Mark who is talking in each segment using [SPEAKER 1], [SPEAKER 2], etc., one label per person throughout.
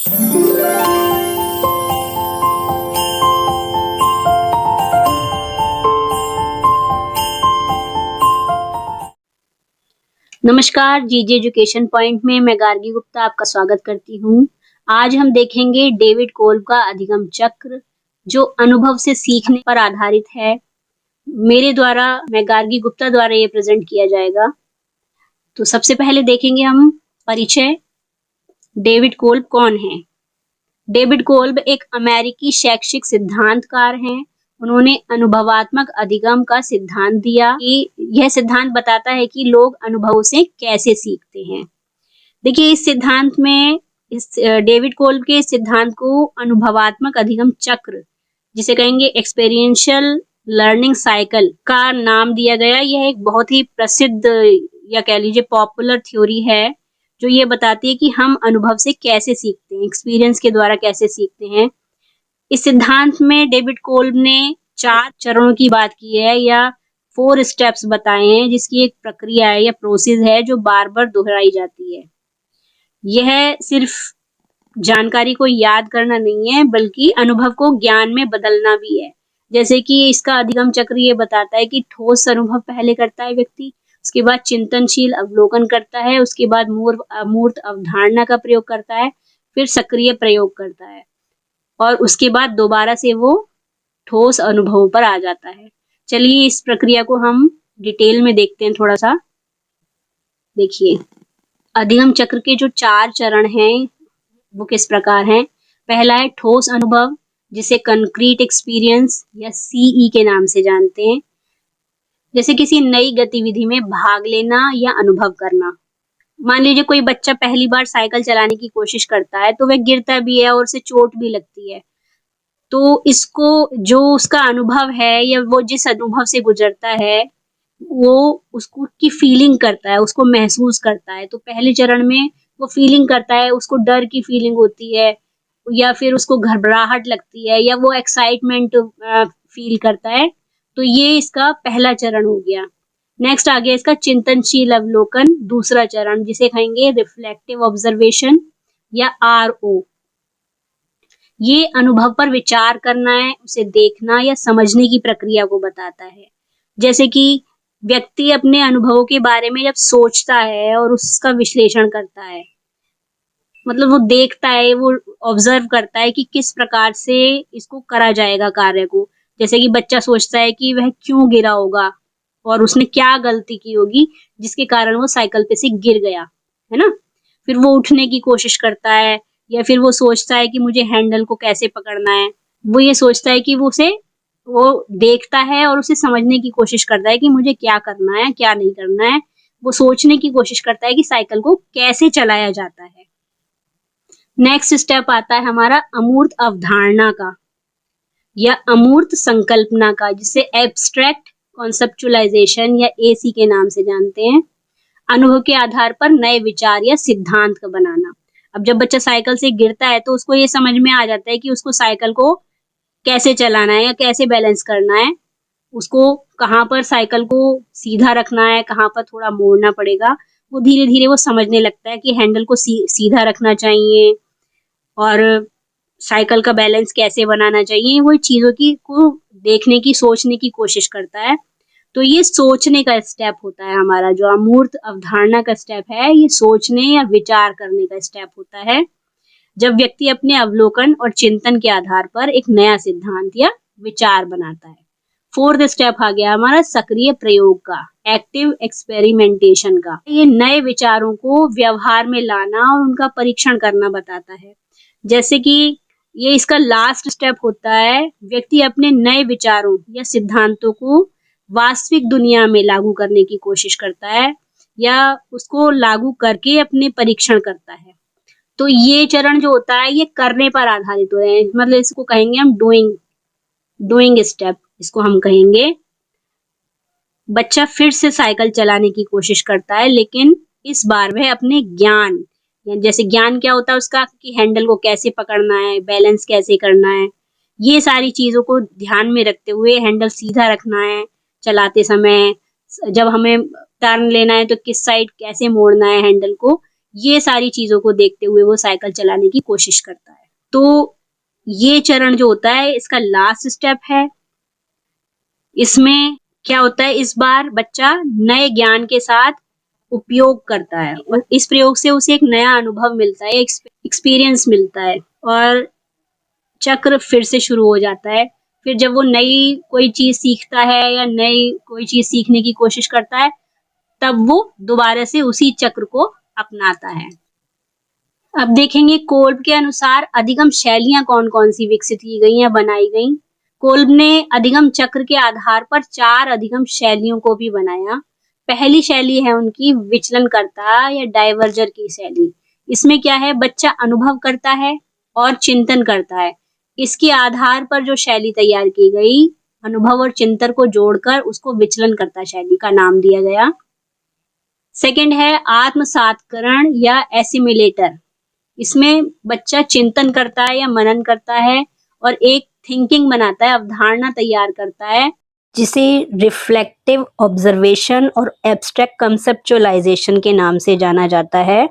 [SPEAKER 1] नमस्कार, जीजी education point में मैं गार्गी गुप्ता आपका स्वागत करती हूँ। आज हम देखेंगे डेविड कोल्ब का अधिगम चक्र, जो अनुभव से सीखने पर आधारित है। मैं गार्गी गुप्ता द्वारा ये प्रेजेंट किया जाएगा। तो सबसे पहले देखेंगे हम परिचय। डेविड कोल्ब कौन है? डेविड कोल्ब एक अमेरिकी शैक्षिक सिद्धांतकार हैं। उन्होंने अनुभवात्मक अधिगम का सिद्धांत दिया कि यह सिद्धांत बताता है कि लोग अनुभवों से कैसे सीखते हैं। देखिए, इस डेविड कोल्ब के सिद्धांत को अनुभवात्मक अधिगम चक्र, जिसे कहेंगे एक्सपीरियंशियल लर्निंग साइकिल, का नाम दिया गया। यह एक बहुत ही प्रसिद्ध या कह लीजिए पॉपुलर थ्योरी है, जो ये बताती है कि हम अनुभव से कैसे सीखते हैं, एक्सपीरियंस के द्वारा कैसे सीखते हैं। इस सिद्धांत में डेविड कोल्ब ने 4 चरणों की बात की है, या 4 स्टेप्स बताए हैं, जिसकी एक प्रक्रिया है या प्रोसेस है जो बार बार दोहराई जाती है। यह सिर्फ जानकारी को याद करना नहीं है, बल्कि अनुभव को ज्ञान में बदलना भी है। जैसे कि इसका अधिगम चक्र ये बताता है कि ठोस अनुभव पहले करता है व्यक्ति, उसके बाद चिंतनशील अवलोकन करता है, उसके बाद मूर्त अवधारणा का प्रयोग करता है, फिर सक्रिय प्रयोग करता है, और उसके बाद दोबारा से वो ठोस अनुभवों पर आ जाता है। चलिए इस प्रक्रिया को हम डिटेल में देखते हैं थोड़ा सा। देखिए, अधिगम चक्र के जो 4 चरण हैं वो किस प्रकार हैं। पहला है ठोस अनुभव, जिसे कंक्रीट एक्सपीरियंस या सीई के नाम से जानते हैं। जैसे किसी नई गतिविधि में भाग लेना या अनुभव करना। मान लीजिए कोई बच्चा पहली बार साइकिल चलाने की कोशिश करता है, तो वह गिरता भी है और उसे चोट भी लगती है। तो इसको जो उसका अनुभव है या वो जिस अनुभव से गुजरता है, वो उसको की फीलिंग करता है, उसको महसूस करता है। तो पहले चरण में वो फीलिंग करता है, उसको डर की फीलिंग होती है, या फिर उसको घबराहट लगती है, या वो एक्साइटमेंट फील करता है। तो ये इसका पहला चरण हो गया। नेक्स्ट आ गया इसका चिंतनशील अवलोकन, दूसरा चरण, जिसे कहेंगे रिफ्लेक्टिव ऑब्जर्वेशन या आरओ। ये अनुभव पर विचार करना है, उसे देखना या समझने की प्रक्रिया को बताता है। जैसे कि व्यक्ति अपने अनुभवों के बारे में जब सोचता है और उसका विश्लेषण करता है, मतलब वो देखता है, वो ऑब्जर्व करता है कि किस प्रकार से इसको करा जाएगा कार्य को। जैसे कि बच्चा सोचता है कि वह क्यों गिरा होगा और उसने क्या गलती की होगी जिसके कारण वो साइकिल पे से गिर गया, है ना। फिर वो उठने की कोशिश करता है, या फिर वो सोचता है कि मुझे हैंडल को कैसे पकड़ना है। वो ये सोचता है कि वो देखता है और उसे समझने की कोशिश करता है कि मुझे क्या करना है, क्या नहीं करना है। वो सोचने की कोशिश करता है कि साइकिल को कैसे चलाया जाता है। नेक्स्ट स्टेप आता है हमारा अमूर्त अवधारणा का या अमूर्त संकल्पना का, जिसे एब्स्ट्रैक्ट कॉन्सेप्चुअलाइजेशन या एसी के नाम से जानते हैं। अनुभव के आधार पर नए विचार या सिद्धांत का बनाना। अब जब बच्चा साइकिल से गिरता है तो उसको ये समझ में आ जाता है कि उसको साइकिल को कैसे चलाना है या कैसे बैलेंस करना है, उसको कहाँ पर साइकिल को सीधा रखना है, कहाँ पर थोड़ा मोड़ना पड़ेगा। वो धीरे धीरे वो समझने लगता है कि हैंडल को सीधा रखना चाहिए और साइकिल का बैलेंस कैसे बनाना चाहिए। वो चीजों को देखने की, सोचने की कोशिश करता है। तो ये सोचने का स्टेप होता है हमारा। जो अमूर्त अवधारणा का स्टेप है, ये सोचने या विचार करने का स्टेप होता है, जब व्यक्ति अपने अवलोकन और चिंतन के आधार पर एक नया सिद्धांत या विचार बनाता है। 4th स्टेप आ गया हमारा सक्रिय प्रयोग का, एक्टिव एक्सपेरिमेंटेशन का। ये नए विचारों को व्यवहार में लाना और उनका परीक्षण करना बताता है। जैसे कि ये इसका लास्ट स्टेप होता है, व्यक्ति अपने नए विचारों या सिद्धांतों को वास्तविक दुनिया में लागू करने की कोशिश करता है, या उसको लागू करके अपने परीक्षण करता है। तो ये चरण जो होता है, ये करने पर आधारित हो रहे हैं। मतलब इसको कहेंगे हम डूइंग स्टेप, इसको हम कहेंगे। बच्चा फिर से साइकिल चलाने की कोशिश करता है, लेकिन इस बार वह अपने ज्ञान, जैसे ज्ञान क्या होता है उसका, कि हैंडल को कैसे पकड़ना है, बैलेंस कैसे करना है, ये सारी चीजों को ध्यान में रखते हुए हैंडल सीधा रखना है चलाते समय। जब हमें टर्न लेना है तो किस साइड कैसे मोड़ना है हैंडल को, ये सारी चीजों को देखते हुए वो साइकिल चलाने की कोशिश करता है। तो ये चरण जो होता है इसका लास्ट स्टेप है। इसमें क्या होता है, इस बार बच्चा नए ज्ञान के साथ उपयोग करता है और इस प्रयोग से उसे एक नया अनुभव मिलता है, एक्सपीरियंस मिलता है और चक्र फिर से शुरू हो जाता है। फिर जब वो नई कोई चीज सीखता है या नई कोई चीज सीखने की कोशिश करता है, तब वो दोबारा से उसी चक्र को अपनाता है। अब देखेंगे कोल्ब के अनुसार अधिगम शैलियां कौन कौन सी विकसित की गई या बनाई गई। कोल्ब ने अधिगम चक्र के आधार पर 4 अधिगम शैलियों को भी बनाया। पहली शैली है उनकी विचलनकर्ता या डाइवर्जर की शैली। इसमें क्या है, बच्चा अनुभव करता है और चिंतन करता है। इसके आधार पर जो शैली तैयार की गई, अनुभव और चिंतन को जोड़कर उसको विचलनकर्ता शैली का नाम दिया गया। सेकंड है आत्मसात्करण या एसिमिलेटर। इसमें बच्चा चिंतन करता है या मनन करता है और एक थिंकिंग बनाता है, अवधारणा तैयार करता है, जिसे रिफ्लेक्टिव ऑब्जर्वेशन और एब्स्ट्रैक्ट कंसेप्चुअलाइजेशन के नाम से जाना जाता है।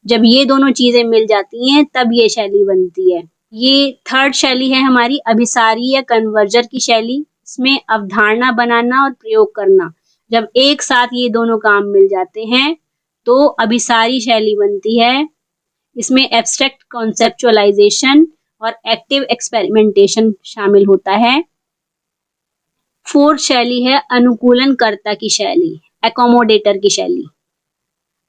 [SPEAKER 1] जब ये दोनों चीजें मिल जाती हैं तब ये शैली बनती है। ये थर्ड शैली है हमारी अभिसारी या कन्वर्जर की शैली। इसमें अवधारणा बनाना और प्रयोग करना, जब एक साथ ये दोनों काम मिल जाते हैं तो अभिसारी शैली बनती है। इसमें एब्स्ट्रैक्ट कॉन्सेप्चुअलाइजेशन और एक्टिव एक्सपेरिमेंटेशन शामिल होता है। फोर्थ शैली है अनुकूलनकर्ता की शैली, एकोमोडेटर की शैली।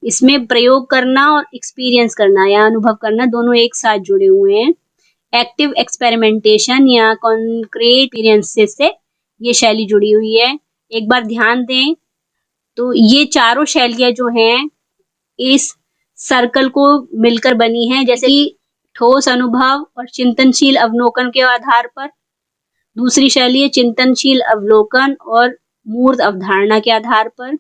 [SPEAKER 1] इसमें प्रयोग करना और एक्सपीरियंस करना या अनुभव करना दोनों एक साथ जुड़े हुए हैं। एक्टिव एक्सपेरिमेंटेशन या कॉन्क्रीट एक्सपीरियंसेस से ये शैली जुड़ी हुई है। एक बार ध्यान दें तो ये चारों शैलियां जो हैं इस सर्कल को मिलकर बनी है, जैसे कि ठोस अनुभव और चिंतनशील अवलोकन के आधार पर। दूसरी शैली है चिंतनशील अवलोकन और मूर्त अवधारणा के आधार पर।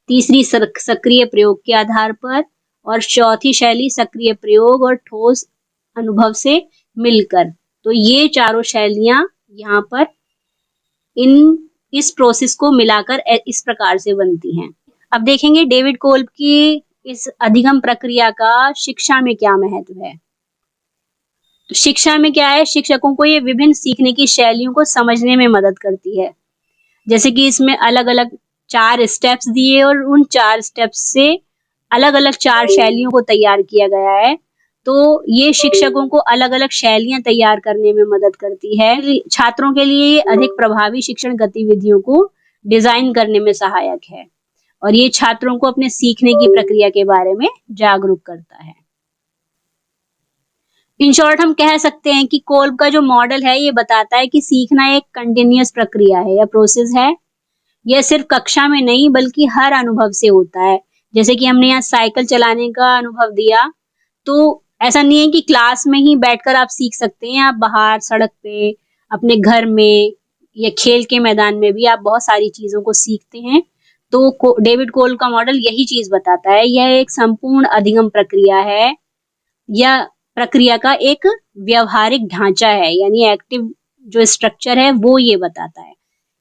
[SPEAKER 1] तीसरी सक्रिय प्रयोग के आधार पर और चौथी शैली सक्रिय प्रयोग और ठोस अनुभव से मिलकर। तो ये चारों शैलियां यहाँ पर इस प्रोसेस को मिलाकर इस प्रकार से बनती हैं। अब देखेंगे डेविड कोल्ब की इस अधिगम प्रक्रिया का शिक्षा में क्या महत्व है। तो शिक्षा में क्या है, शिक्षकों को ये विभिन्न सीखने की शैलियों को समझने में मदद करती है। जैसे कि इसमें अलग अलग 4 स्टेप्स दिए और उन 4 स्टेप्स से अलग अलग 4 शैलियों को तैयार किया गया है। तो ये शिक्षकों को अलग अलग शैलियां तैयार करने में मदद करती है। छात्रों के लिए अधिक प्रभावी शिक्षण गतिविधियों को डिजाइन करने में सहायक है और ये छात्रों को अपने सीखने की प्रक्रिया के बारे में जागरूक करता है। इन शॉर्ट हम कह सकते हैं कि कोल्ब का जो मॉडल है ये बताता है कि सीखना एक कंटिन्यूअस प्रक्रिया है या प्रोसेस है। यह सिर्फ कक्षा में नहीं बल्कि हर अनुभव से होता है। जैसे कि हमने यहाँ साइकिल चलाने का अनुभव दिया, तो ऐसा नहीं है कि क्लास में ही बैठकर आप सीख सकते हैं। आप बाहर सड़क पे, अपने घर में या खेल के मैदान में भी आप बहुत सारी चीजों को सीखते हैं। तो डेविड कोल्ब का मॉडल यही चीज बताता है। यह एक संपूर्ण अधिगम प्रक्रिया है या प्रक्रिया का एक व्यवहारिक ढांचा है, यानी एक्टिव जो स्ट्रक्चर है वो ये बताता है।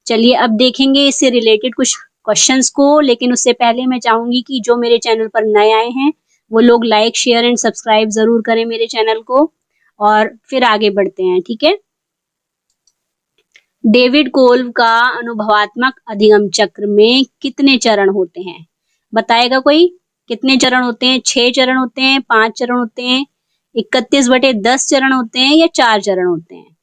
[SPEAKER 1] चलिए अब देखेंगे इससे रिलेटेड कुछ क्वेश्चंस को, लेकिन उससे पहले मैं चाहूंगी कि जो मेरे चैनल पर नए आए हैं वो लोग लाइक, शेयर एंड सब्सक्राइब जरूर करें मेरे चैनल को और फिर आगे बढ़ते हैं, ठीक है। डेविड कोल्ब का अनुभवात्मक अधिगम चक्र में कितने चरण होते हैं, बताएगा कोई? कितने चरण होते हैं? 6 चरण होते हैं, 5 चरण होते हैं, 31/10 चरण होते हैं या 4 चरण होते हैं?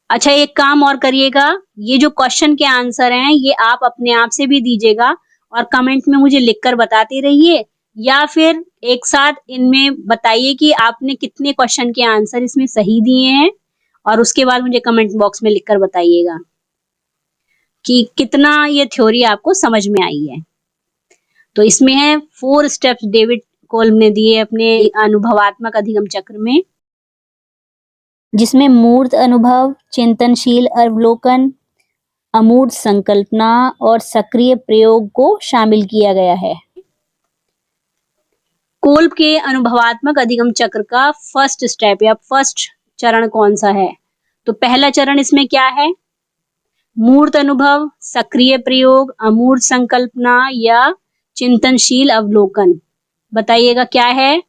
[SPEAKER 1] अच्छा, एक काम और करिएगा, ये जो क्वेश्चन के आंसर हैं ये आप अपने आप से भी दीजिएगा और कमेंट में मुझे लिखकर बताते रहिए, या फिर एक साथ इनमें बताइए कि आपने कितने क्वेश्चन के आंसर इसमें सही दिए हैं और उसके बाद मुझे कमेंट बॉक्स में लिखकर बताइएगा कि कितना ये थ्योरी आपको समझ में आई है। तो इसमें है 4 स्टेप्स डेविड कोल्ब ने दिए अपने अनुभवात्मक अधिगम चक्र में, जिसमें मूर्त अनुभव, चिंतनशील अवलोकन, अमूर्त संकल्पना और सक्रिय प्रयोग को शामिल किया गया है। कोल्ब के अनुभवात्मक अधिगम चक्र का फर्स्ट स्टेप या फर्स्ट चरण कौन सा है? तो पहला चरण इसमें क्या है? मूर्त अनुभव, सक्रिय प्रयोग, अमूर्त संकल्पना या चिंतनशील अवलोकन। बताइएगा क्या है।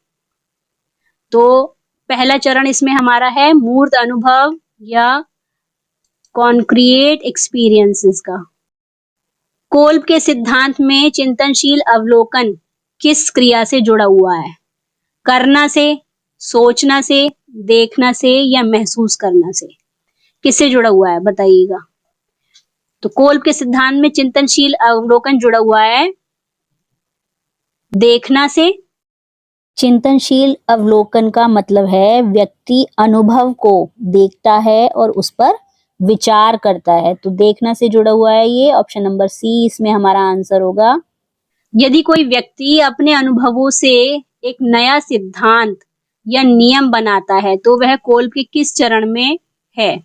[SPEAKER 1] तो पहला चरण इसमें हमारा है मूर्त अनुभव या कॉन्क्रिएट एक्सपीरियंसेस का। कोल्ब के सिद्धांत में चिंतनशील अवलोकन किस क्रिया से जुड़ा हुआ है? करना से, सोचना से, देखना से या महसूस करना से? किससे जुड़ा हुआ है बताइएगा। तो कोल्ब के सिद्धांत में चिंतनशील अवलोकन जुड़ा हुआ है देखना से।
[SPEAKER 2] चिंतनशील अवलोकन का मतलब है व्यक्ति अनुभव को देखता है और उस पर विचार करता है। तो देखना से जुड़ा हुआ है ये, ऑप्शन नंबर सी इसमें हमारा आंसर होगा।
[SPEAKER 1] यदि कोई व्यक्ति अपने अनुभवों से एक नया सिद्धांत या नियम बनाता है तो वह कोल्ब के किस चरण में है?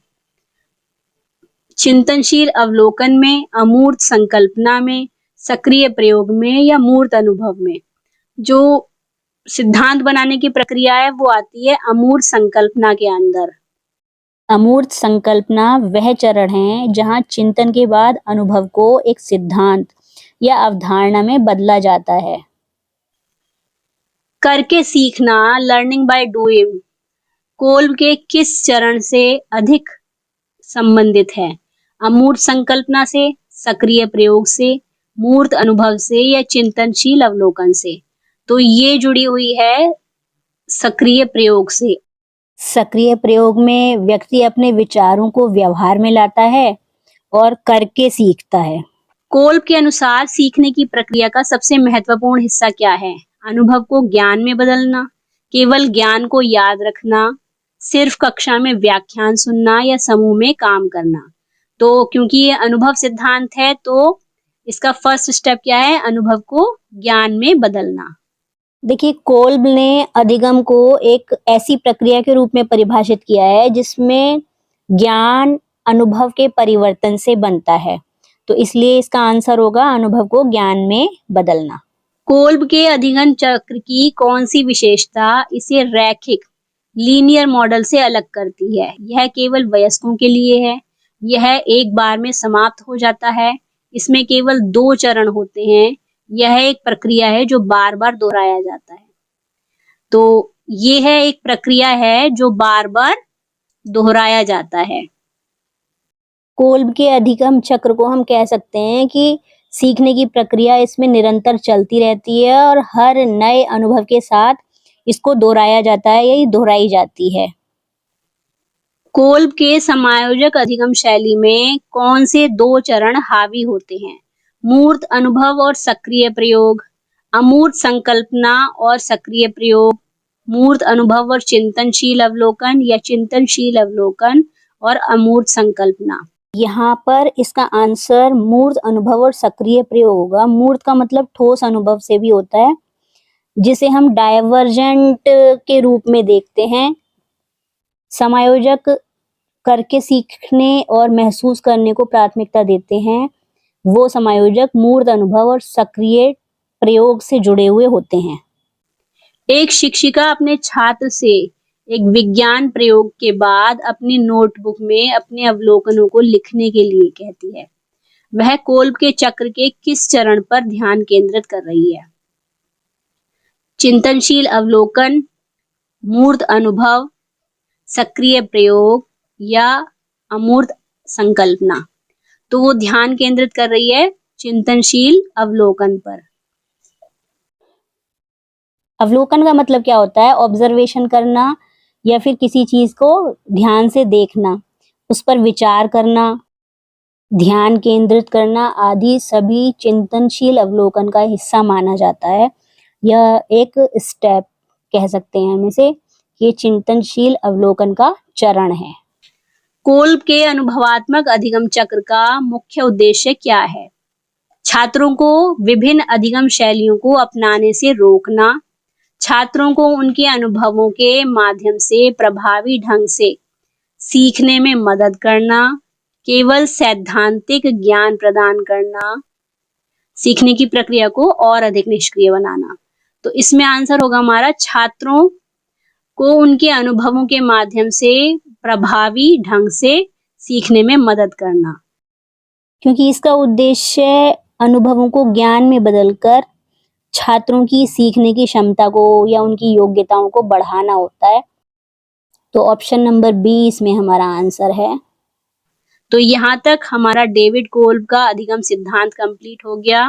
[SPEAKER 1] चिंतनशील अवलोकन में, अमूर्त संकल्पना में, सक्रिय प्रयोग में या मूर्त अनुभव में? जो सिद्धांत बनाने की प्रक्रिया है वो आती है अमूर्त संकल्पना के अंदर।
[SPEAKER 2] अमूर्त संकल्पना वह चरण है जहां चिंतन के बाद अनुभव को एक सिद्धांत या अवधारणा में बदला जाता है।
[SPEAKER 1] करके सीखना, लर्निंग बाय डूइंग, कोल्ब के किस चरण से अधिक संबंधित है? अमूर्त संकल्पना से, सक्रिय प्रयोग से, मूर्त अनुभव से या चिंतनशील अवलोकन से? तो ये जुड़ी हुई है सक्रिय प्रयोग से।
[SPEAKER 2] सक्रिय प्रयोग में व्यक्ति अपने विचारों को व्यवहार में लाता है और करके सीखता है।
[SPEAKER 1] कोल्ब के अनुसार सीखने की प्रक्रिया का सबसे महत्वपूर्ण हिस्सा क्या है? अनुभव को ज्ञान में बदलना, केवल ज्ञान को याद रखना, सिर्फ कक्षा में व्याख्यान सुनना या समूह में काम करना? तो क्योंकि ये अनुभव सिद्धांत है तो इसका फर्स्ट स्टेप क्या है? अनुभव को ज्ञान में बदलना।
[SPEAKER 2] देखिए, कोल्ब ने अधिगम को एक ऐसी प्रक्रिया के रूप में परिभाषित किया है जिसमें ज्ञान अनुभव के परिवर्तन से बनता है। तो इसलिए इसका आंसर होगा अनुभव को ज्ञान में बदलना।
[SPEAKER 1] कोल्ब के अधिगम चक्र की कौन सी विशेषता इसे रैखिक लीनियर मॉडल से अलग करती है? यह केवल वयस्कों के लिए है, यह एक बार में समाप्त हो जाता है, इसमें केवल 2 चरण होते हैं, यह एक प्रक्रिया है जो बार बार दोहराया जाता है? तो ये है एक प्रक्रिया है जो बार बार दोहराया जाता है।
[SPEAKER 2] कोल्ब के अधिगम चक्र को हम कह सकते हैं कि सीखने की प्रक्रिया इसमें निरंतर चलती रहती है और हर नए अनुभव के साथ इसको दोहराया जाता है या दोहराई जाती है।
[SPEAKER 1] कोल्ब के समायोजक अधिगम शैली में कौन से 2 चरण हावी होते हैं? मूर्त अनुभव और सक्रिय प्रयोग, अमूर्त संकल्पना और सक्रिय प्रयोग, मूर्त अनुभव और चिंतनशील अवलोकन या चिंतनशील अवलोकन और अमूर्त संकल्पना?
[SPEAKER 2] यहाँ पर इसका आंसर मूर्त अनुभव और सक्रिय प्रयोग होगा। मूर्त का मतलब ठोस अनुभव से भी होता है, जिसे हम डायवर्जेंट के रूप में देखते हैं। समायोजक करके सीखने और महसूस करने को प्राथमिकता देते हैं। वो समायोजक मूर्त अनुभव और सक्रिय प्रयोग से जुड़े हुए होते हैं।
[SPEAKER 1] एक शिक्षिका अपने छात्र से एक विज्ञान प्रयोग के बाद अपनी नोटबुक में अपने अवलोकनों को लिखने के लिए कहती है। वह कोल्ब के चक्र के किस चरण पर ध्यान केंद्रित कर रही है? चिंतनशील अवलोकन, मूर्त अनुभव, सक्रिय प्रयोग या अमूर्त संकल्पना? तो वो ध्यान केंद्रित कर रही है चिंतनशील अवलोकन पर।
[SPEAKER 2] अवलोकन का मतलब क्या होता है? ऑब्जर्वेशन करना या फिर किसी चीज को ध्यान से देखना, उस पर विचार करना, ध्यान केंद्रित करना आदि सभी चिंतनशील अवलोकन का हिस्सा माना जाता है। यह एक स्टेप कह सकते हैं हम इसे, ये चिंतनशील अवलोकन का चरण है।
[SPEAKER 1] कोल्ब के अनुभवात्मक अधिगम चक्र का मुख्य उद्देश्य क्या है? छात्रों को विभिन्न अधिगम शैलियों को अपनाने से रोकना, छात्रों को उनके अनुभवों के माध्यम से प्रभावी ढंग से सीखने में मदद करना, केवल सैद्धांतिक ज्ञान प्रदान करना, सीखने की प्रक्रिया को और अधिक निष्क्रिय बनाना। तो इसमें आंसर होगा हमारा छात्रों को उनके अनुभवों के माध्यम से प्रभावी ढंग से सीखने में मदद करना।
[SPEAKER 2] क्योंकि इसका उद्देश्य अनुभवों को ज्ञान में बदलकर छात्रों की सीखने की क्षमता को या उनकी योग्यताओं को बढ़ाना होता है। तो ऑप्शन नंबर बी इसमें हमारा आंसर है।
[SPEAKER 1] तो यहाँ तक हमारा डेविड कोल्ब का अधिगम सिद्धांत कंप्लीट हो गया।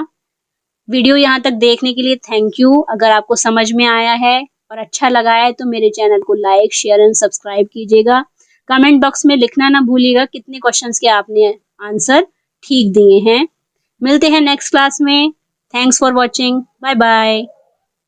[SPEAKER 1] वीडियो यहाँ तक देखने के लिए थैंक यू। अगर आपको समझ में आया है और अच्छा लगा है तो मेरे चैनल को लाइक, शेयर एंड सब्सक्राइब कीजिएगा। कमेंट बॉक्स में लिखना ना भूलिएगा कितने क्वेश्चंस के आपने आंसर ठीक दिए हैं। मिलते हैं नेक्स्ट क्लास में। Thanks for watching. Bye bye.